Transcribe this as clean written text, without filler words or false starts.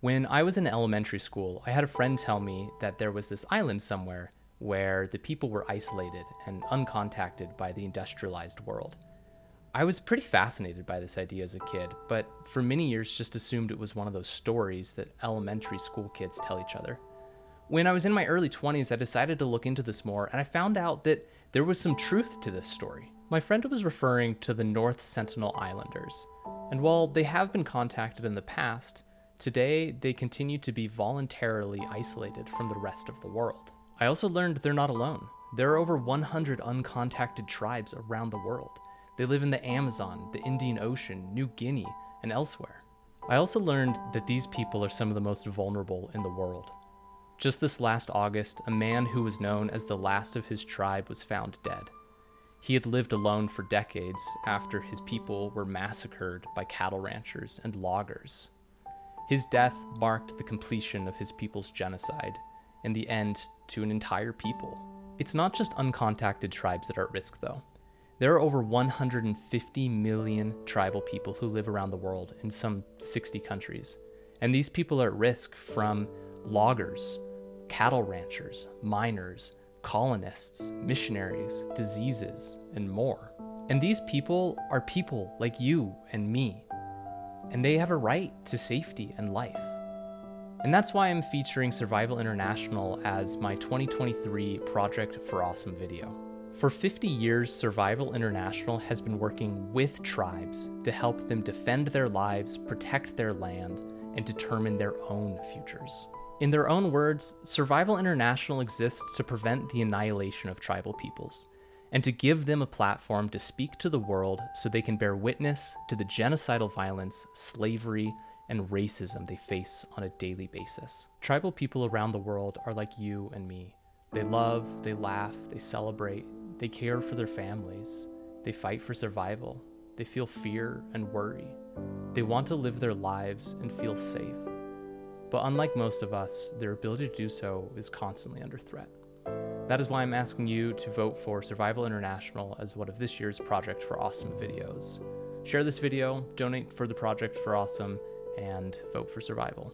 When I was in elementary school, I had a friend tell me that there was this island somewhere where the people were isolated and uncontacted by the industrialized world. I was pretty fascinated by this idea as a kid, but for many years just assumed it was one of those stories that elementary school kids tell each other. When I was in my early 20s, I decided to look into this more, and I found out that there was some truth to this story. My friend was referring to the North Sentinel Islanders, and while they have been contacted in the past, today they continue to be voluntarily isolated from the rest of the world. I also learned they're not alone. There are over 100 uncontacted tribes around the world. They live in the Amazon, the Indian Ocean, New Guinea, and elsewhere. I also learned that these people are some of the most vulnerable in the world. Just this last August, a man who was known as the last of his tribe was found dead. He had lived alone for decades after his people were massacred by cattle ranchers and loggers. His death marked the completion of his people's genocide and the end to an entire people. It's not just uncontacted tribes that are at risk, though. There are over 150 million tribal people who live around the world in some 60 countries. And these people are at risk from loggers, cattle ranchers, miners, colonists, missionaries, diseases, and more. And these people are people like you and me, and they have a right to safety and life. And that's why I'm featuring Survival International as my 2023 Project for Awesome video. For 50 years, Survival International has been working with tribes to help them defend their lives, protect their land, and determine their own futures. In their own words, Survival International exists to prevent the annihilation of tribal peoples, and to give them a platform to speak to the world so they can bear witness to the genocidal violence, slavery, and racism they face on a daily basis. Tribal people around the world are like you and me. They love, they laugh, they celebrate, they care for their families, they fight for survival, they feel fear and worry. They want to live their lives and feel safe. But unlike most of us, their ability to do so is constantly under threat. That is why I'm asking you to vote for Survival International as one of this year's Project for Awesome videos. Share this video, donate for the Project for Awesome, and vote for survival.